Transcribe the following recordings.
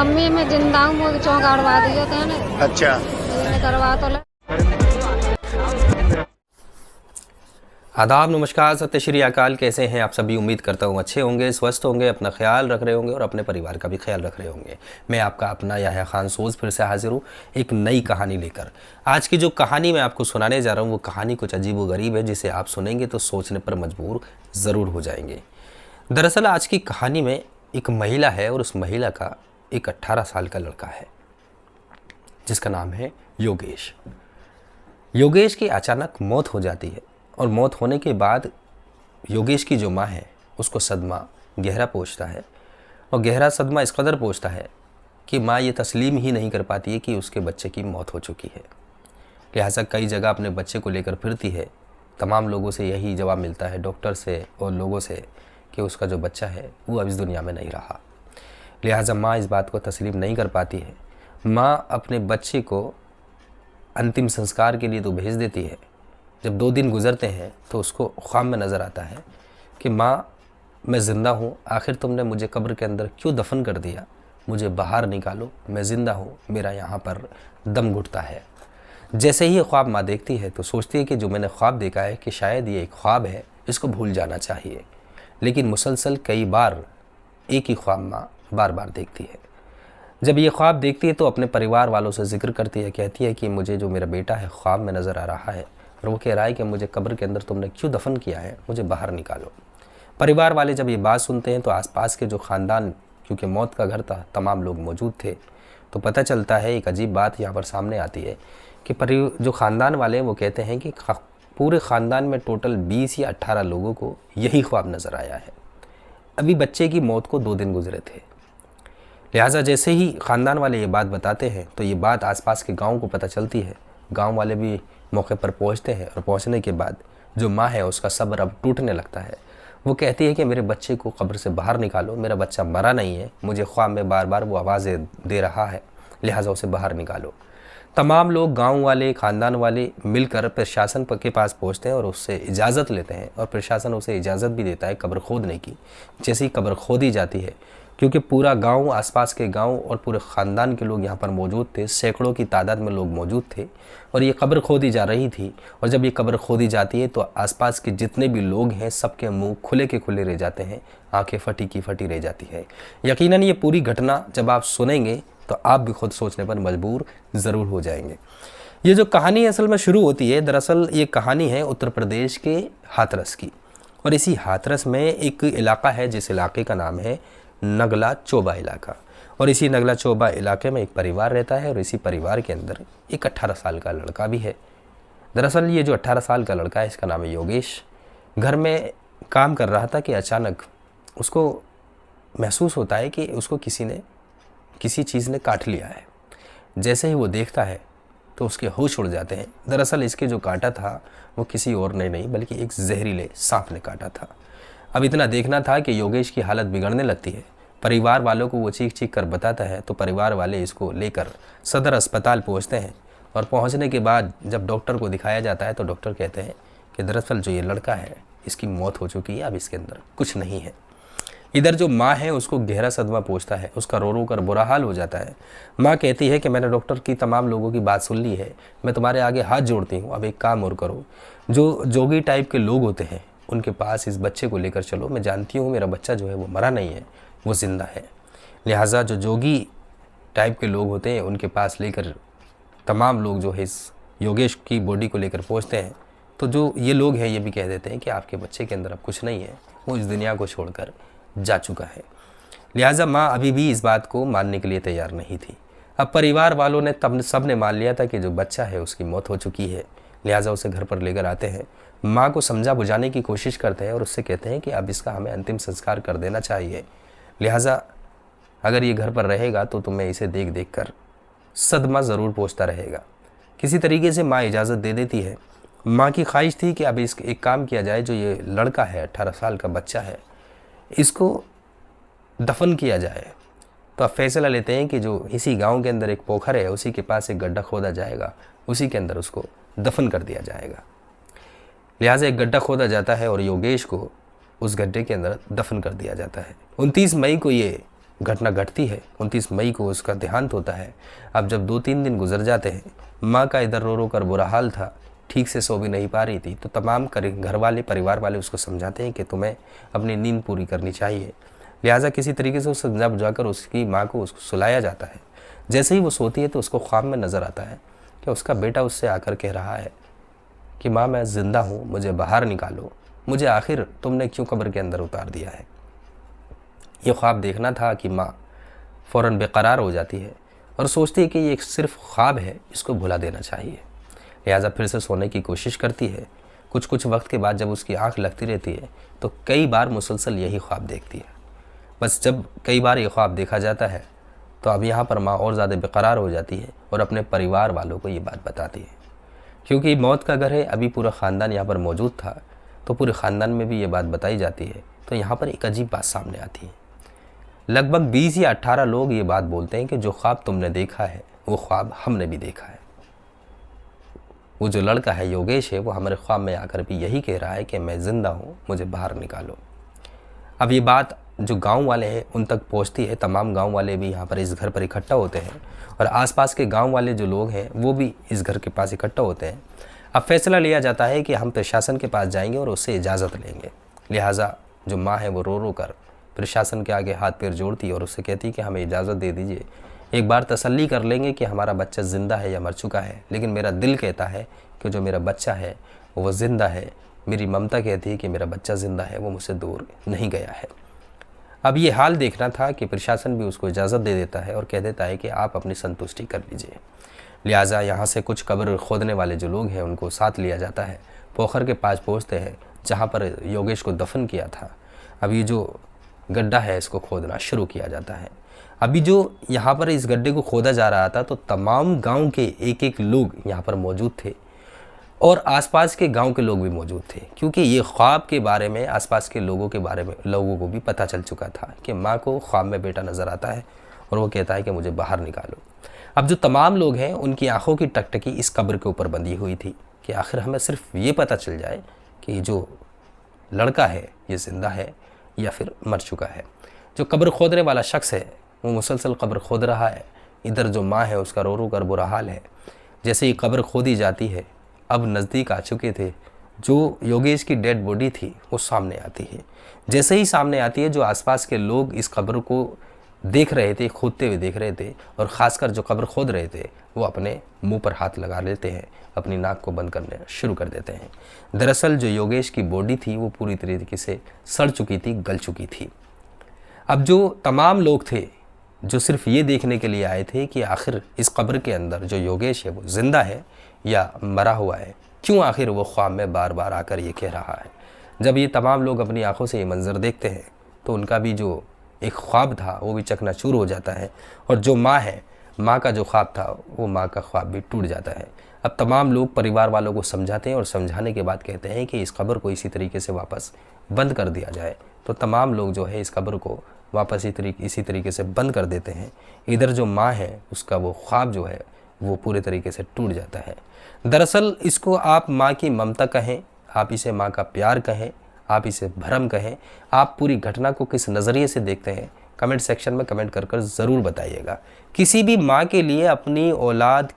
Mummy मैं जिंदा हूँ, मुझे चौंकाड़वा दिए थे ने। अच्छा। ये करवा तो ले। आदाब, नमस्कार, सत्य श्री अकाल। कैसे हैं आप सभी? उम्मीद करता हूँ अच्छे होंगे, स्वस्थ होंगे, अपना ख्याल रख रहे होंगे और अपने परिवार का भी ख्याल रख रहे होंगे। मैं आपका अपना याह्या खान सोज फिर से हाजिर हूँ एक नई कहानी लेकर। आज की जो कहानी मैं आपको सुनाने जा रहा हूँ वो कहानी कुछ अजीब व गरीब है, जिसे आप सुनेंगे तो सोचने पर मजबूर ज़रूर हो जाएंगे। दरअसल आज की कहानी में एक महिला है और उस महिला का एक 18 साल का लड़का है जिसका नाम है योगेश। योगेश की अचानक मौत हो जाती है और मौत होने के बाद योगेश की जो माँ है उसको सदमा गहरा पहुंचता है और गहरा सदमा इस कदर पहुंचता है कि माँ ये तस्लीम ही नहीं कर पाती है कि उसके बच्चे की मौत हो चुकी है। लिहाजा कई जगह अपने बच्चे को लेकर फिरती है। तमाम लोगों से यही जवाब मिलता है, डॉक्टर से और लोगों से, कि उसका जो बच्चा है वो अब इस दुनिया में नहीं रहा। लिहाजा माँ इस बात को तस्लीम नहीं कर पाती है। माँ अपने बच्चे को अंतिम संस्कार के लिए तो भेज देती है। जब 2 दिन गुजरते हैं तो उसको ख्वाब में नज़र आता है कि माँ, मैं ज़िंदा हूँ, आखिर तुमने मुझे कब्र के अंदर क्यों दफन कर दिया? मुझे बाहर निकालो, मैं ज़िंदा हूँ, मेरा यहाँ पर दम घुटता है। जैसे ही ये ख्वाब माँ देखती है तो सोचती है कि जो मैंने ख्वाब देखा है कि शायद ये एक ख्वाब है, इसको भूल जाना चाहिए। लेकिन मुसलसल कई बार एक ही ख्वाब माँ बार बार देखती है। जब ये ख्वाब देखती है तो अपने परिवार वालों से जिक्र करती है, कहती है कि मुझे जो मेरा बेटा है ख्वाब में नज़र आ रहा है और वो कह रहा है कि मुझे कब्र के अंदर तुमने क्यों दफन किया है, मुझे बाहर निकालो। परिवार वाले जब ये बात सुनते हैं तो आसपास के जो ख़ानदान, क्योंकि मौत का घर था, तमाम लोग मौजूद थे, तो पता चलता है एक अजीब बात यहाँ पर सामने आती है कि जो ख़ानदान वाले हैं वो कहते हैं कि पूरे ख़ानदान में टोटल 20 या 18 लोगों को यही ख्वाब नज़र आया है। अभी बच्चे की मौत को 2 दिन गुजरे थे। लिहाजा जैसे ही ख़ानदान वाले ये बात बताते हैं तो ये बात आसपास के गांव को पता चलती है। गांव वाले भी मौके पर पहुंचते हैं और पहुंचने के बाद जो माँ है उसका सब्र अब टूटने लगता है। वो कहती है कि मेरे बच्चे को कब्र से बाहर निकालो, मेरा बच्चा मरा नहीं है, मुझे ख्वाब में बार बार वो आवाज़ें दे रहा है, लिहाजा उसे बाहर निकालो। तमाम लोग, गांव वाले, ख़ानदान वाले मिलकर प्रशासन के पास पहुंचते हैं और उससे इजाज़त लेते हैं और प्रशासन उसे इजाज़त भी देता है कब्र खोदने की। जैसे ही कब्र खोदी जाती है, क्योंकि पूरा गांव, आसपास के गांव और पूरे ख़ानदान के लोग यहाँ पर मौजूद थे, सैकड़ों की तादाद में लोग मौजूद थे और ये कब्र खोदी जा रही थी। और जब ये कब्र खोदी जाती है तो आसपास के जितने भी लोग हैं सबके मुंह खुले के खुले रह जाते हैं, आंखें फटी की फटी रह जाती है। यकीनन ये पूरी घटना जब आप सुनेंगे तो आप भी खुद सोचने पर मजबूर ज़रूर हो जाएंगे। ये जो कहानी असल में शुरू होती है, दरअसल ये कहानी है उत्तर प्रदेश के हाथरस की। और इसी हाथरस में एक इलाका है जिस इलाके का नाम है नगला चोबा इलाका। और इसी नगला चोबा इलाके में एक परिवार रहता है और इसी परिवार के अंदर एक 18 साल का लड़का भी है। दरअसल ये जो 18 साल का लड़का है इसका नाम है योगेश। घर में काम कर रहा था कि अचानक उसको महसूस होता है कि उसको किसी चीज़ ने काट लिया है। जैसे ही वो देखता है तो उसके होश उड़ जाते हैं। दरअसल इसके जो काटा था वो किसी और ने नहीं बल्कि एक जहरीले सांप ने काटा था। अब इतना देखना था कि योगेश की हालत बिगड़ने लगती है। परिवार वालों को वो चीख चीख कर बताता है तो परिवार वाले इसको लेकर सदर अस्पताल पहुंचते हैं और पहुंचने के बाद जब डॉक्टर को दिखाया जाता है तो डॉक्टर कहते हैं कि दरअसल जो ये लड़का है इसकी मौत हो चुकी है, अब इसके अंदर कुछ नहीं है। इधर जो माँ है उसको गहरा सदमा पहुंचता है, उसका रो रो कर बुरा हाल हो जाता है। माँ कहती है कि मैंने डॉक्टर की तमाम लोगों की बात सुन ली है, मैं तुम्हारे आगे हाथ जोड़ती हूँ, अब एक काम और करो, जो जोगी टाइप के लोग होते हैं उनके पास इस बच्चे को लेकर चलो। मैं जानती हूँ मेरा बच्चा जो है वो मरा नहीं है, वो ज़िंदा है। लिहाजा जो जोगी टाइप के लोग होते हैं उनके पास लेकर तमाम लोग जो है इस योगेश की बॉडी को लेकर पहुँचते हैं। तो जो ये लोग हैं ये भी कह देते हैं कि आपके बच्चे के अंदर अब कुछ नहीं है, वो इस दुनिया को छोड़कर जा चुका है। लिहाजा माँ अभी भी इस बात को मानने के लिए तैयार नहीं थी। अब परिवार वालों ने तब सब ने मान लिया था कि जो बच्चा है उसकी मौत हो चुकी है। लिहाजा उसे घर पर लेकर आते हैं, माँ को समझा बुझाने की कोशिश करते हैं और उससे कहते हैं कि अब इसका हमें अंतिम संस्कार कर देना चाहिए। लिहाजा अगर ये घर पर रहेगा तो तुम्हें इसे देख देख कर सदमा ज़रूर पहुँचता रहेगा। किसी तरीके से माँ इजाज़त दे देती है। माँ की ख्वाहिश थी कि अब एक काम किया जाए, जो ये लड़का है 18 साल का बच्चा है इसको दफन किया जाए। तो अब फैसला लेते हैं कि जो इसी गांव के अंदर एक पोखर है उसी के पास एक गड्ढा खोदा जाएगा, उसी के अंदर उसको दफन कर दिया जाएगा। लिहाजा एक गड्ढा खोदा जाता है और योगेश को उस गड्ढे के अंदर दफन कर दिया जाता है। 29 मई को ये घटना घटती है, 29 मई को उसका देहांत होता है। अब जब 2-3 दिन गुजर जाते हैं, माँ का इधर रो रो कर बुरा हाल था, ठीक से सो भी नहीं पा रही थी, तो तमाम घर वाले, परिवार वाले उसको समझाते हैं कि तुम्हें अपनी नींद पूरी करनी चाहिए। लिहाजा किसी तरीके से उसे समझा बुझाकर उसकी माँ को उसको सुलाया जाता है। जैसे ही वो सोती है तो उसको ख्वाब में नज़र आता है कि उसका बेटा उससे आकर कह रहा है कि माँ मैं ज़िंदा हूँ, मुझे बाहर निकालो, मुझे आखिर तुमने क्यों कब्र के अंदर उतार दिया है। ये ख्वाब देखना था कि माँ फ़ौरन बेकरार हो जाती है और सोचती है कि ये सिर्फ ख्वाब है, इसको भुला देना चाहिए। लिहाजा फिर से सोने की कोशिश करती है। कुछ वक्त के बाद जब उसकी आंख लगती रहती है तो कई बार मुसलसल यही ख्वाब देखती है। बस जब कई बार ये ख्वाब देखा जाता है तो अब यहाँ पर माँ और ज़्यादा बेकरार हो जाती है और अपने परिवार वालों को ये बात बताती है। क्योंकि मौत का घर है, अभी पूरा ख़ानदान यहाँ पर मौजूद था, तो पूरे ख़ानदान में भी ये बात बताई जाती है। तो यहाँ पर एक अजीब बात सामने आती है। लगभग 20 या 18 लोग ये बात बोलते हैं कि जो ख्वाब तुमने देखा है वो ख्वाब हमने भी देखा है। वो जो लड़का है योगेश है, वो हमारे ख्वाब में आकर भी यही कह रहा है कि मैं ज़िंदा हूँ, मुझे बाहर निकालो। अब ये बात जो गांव वाले हैं उन तक पहुँचती है। तमाम गांव वाले भी यहाँ पर इस घर पर इकट्ठा होते हैं और आसपास के गांव वाले जो लोग हैं वो भी इस घर के पास इकट्ठा होते हैं। अब फैसला लिया जाता है कि हम प्रशासन के पास जाएंगे और उससे इजाज़त लेंगे। लिहाजा जो माँ है वो रो रो कर प्रशासन के आगे हाथ पैर जोड़ती है और उससे कहती है कि हमें इजाज़त दे दीजिए, एक बार तसल्ली कर लेंगे कि हमारा बच्चा ज़िंदा है या मर चुका है। लेकिन मेरा दिल कहता है कि जो मेरा बच्चा है वो ज़िंदा है। मेरी ममता कहती है कि मेरा बच्चा ज़िंदा है, वो मुझसे दूर नहीं गया है। अब ये हाल देखना था कि प्रशासन भी उसको इजाज़त दे देता है और कह देता है कि आप अपनी संतुष्टि कर लीजिए। लिहाजा यहाँ से कुछ कब्र खोदने वाले जो लोग हैं उनको साथ लिया जाता है। पोखर के पास पहुँचते हैं जहाँ पर योगेश को दफन किया था। अब ये जो गड्ढा है इसको खोदना शुरू किया जाता है। अभी जो यहाँ पर इस गड्ढे को खोदा जा रहा था तो तमाम गांव के एक एक लोग यहाँ पर मौजूद थे और आसपास के गांव के लोग भी मौजूद थे, क्योंकि ये ख्वाब के बारे में आसपास के लोगों के बारे में लोगों को भी पता चल चुका था कि माँ को ख्वाब में बेटा नज़र आता है और वो कहता है कि मुझे बाहर निकालो। अब जो तमाम लोग हैं उनकी आंखों की टकटकी इस कब्र के ऊपर बंधी हुई थी कि आखिर हमें सिर्फ ये पता चल जाए कि जो लड़का है ये ज़िंदा है या फिर मर चुका है। जो कब्र खोदने वाला शख्स है वो मुसलसल कब्र खोद रहा है। इधर जो माँ है उसका रो रो कर बुरा हाल है। जैसे ही कब्र खोदी जाती है, अब नज़दीक आ चुके थे, जो योगेश की डेड बॉडी थी वो सामने आती है। जैसे ही सामने आती है, जो आसपास के लोग इस कब्र को देख रहे थे, खोदते हुए देख रहे थे, और ख़ासकर जो कब्र खोद रहे थे वो अपने मुंह पर हाथ लगा लेते हैं, अपनी नाक को बंद करने शुरू कर देते हैं। दरअसल जो योगेश की बॉडी थी वो पूरी तरीके से सड़ चुकी थी, गल चुकी थी। अब जो तमाम लोग थे जो सिर्फ ये देखने के लिए आए थे कि आखिर इस कब्र के अंदर जो योगेश है वो ज़िंदा है या मरा हुआ है, क्यों आखिर वो ख्वाब में बार बार आकर ये कह रहा है। जब ये तमाम लोग अपनी आंखों से ये मंज़र देखते हैं तो उनका भी जो एक ख्वाब था वो भी चकनाचूर हो जाता है, और जो माँ है, माँ का जो ख्वाब था वो माँ का ख्वाब भी टूट जाता है। अब तमाम लोग परिवार वालों को समझाते हैं और समझाने के बाद कहते हैं कि इस कब्र को इसी तरीके से वापस बंद कर दिया जाए। तो तमाम लोग जो है इस कब्र को वापस इसी तरीके से बंद कर देते हैं। इधर जो माँ है उसका वो ख्वाब जो है वो पूरे तरीके से टूट जाता है। दरअसल इसको आप माँ की ममता कहें, आप इसे माँ का प्यार कहें, आप इसे भरम कहें, आप पूरी घटना को किस नज़रिए से देखते हैं कमेंट सेक्शन में कमेंट कर ज़रूर बताइएगा। किसी भी माँ के लिए अपनी औलाद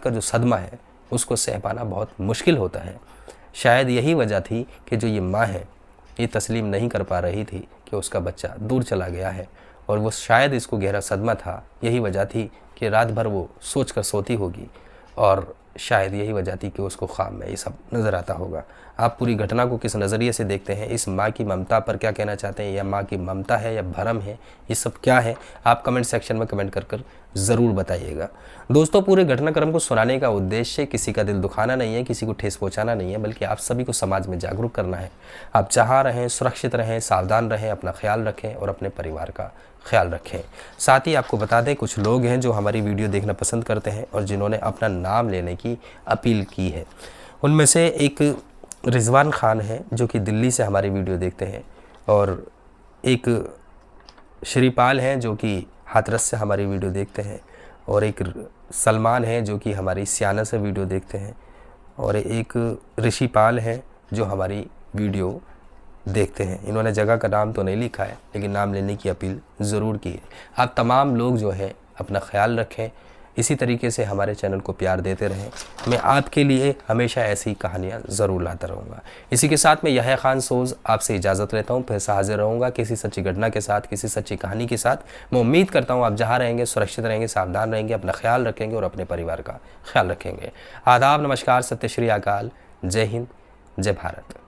का जो सदमा है उसको सह पाना बहुत मुश्किल होता है। शायद यही वजह थी कि जो ये माँ है ये तस्लीम नहीं कर पा रही थी कि उसका बच्चा दूर चला गया है, और वो शायद इसको गहरा सदमा था। यही वजह थी कि रात भर वो सोच कर सोती होगी, और शायद यही वजह थी कि उसको ख्वाब में ये सब नज़र आता होगा। आप पूरी घटना को किस नज़रिए से देखते हैं, इस माँ की ममता पर क्या कहना चाहते हैं, या माँ की ममता है या भरम है, ये सब क्या है, आप कमेंट सेक्शन में कमेंट कर ज़रूर बताइएगा। दोस्तों, पूरे घटनाक्रम को सुनाने का उद्देश्य किसी का दिल दुखाना नहीं है, किसी को ठेस पहुँचाना नहीं है, बल्कि आप सभी को समाज में जागरूक करना है। आप जहाँ रहें सुरक्षित रहें, सावधान रहें, अपना ख्याल रखें और अपने परिवार का ख़्याल रखें। साथ ही आपको बता दें, कुछ लोग हैं जो हमारी वीडियो देखना पसंद करते हैं और जिन्होंने अपना नाम लेने की अपील की है। उनमें से एक रिजवान खान है जो कि दिल्ली से हमारी वीडियो देखते हैं, और एक श्रीपाल हैं जो कि हाथरस से हमारी वीडियो देखते हैं, और एक सलमान है जो कि हमारी सियाना से वीडियो देखते हैं, और एक ऋषिपाल है जो हमारी वीडियो देखते हैं। इन्होंने जगह का नाम तो नहीं लिखा है, लेकिन नाम लेने की अपील ज़रूर की है। आप तमाम लोग जो है अपना ख्याल रखें, इसी तरीके से हमारे चैनल को प्यार देते रहें। मैं आपके लिए हमेशा ऐसी कहानियाँ ज़रूर लाता रहूँगा। इसी के साथ मैं यहया खान सोज़ आपसे इजाज़त लेता हूँ, फिर से हाजिर रहूँगा किसी सच्ची घटना के साथ, किसी सच्ची कहानी के साथ। मैं उम्मीद करता हूँ आप जहाँ रहेंगे सुरक्षित रहेंगे, सावधान रहेंगे, अपना ख्याल रखेंगे और अपने परिवार का ख्याल रखेंगे। आदाब, नमस्कार, सत्य श्री अकाल, जय हिंद, जय भारत।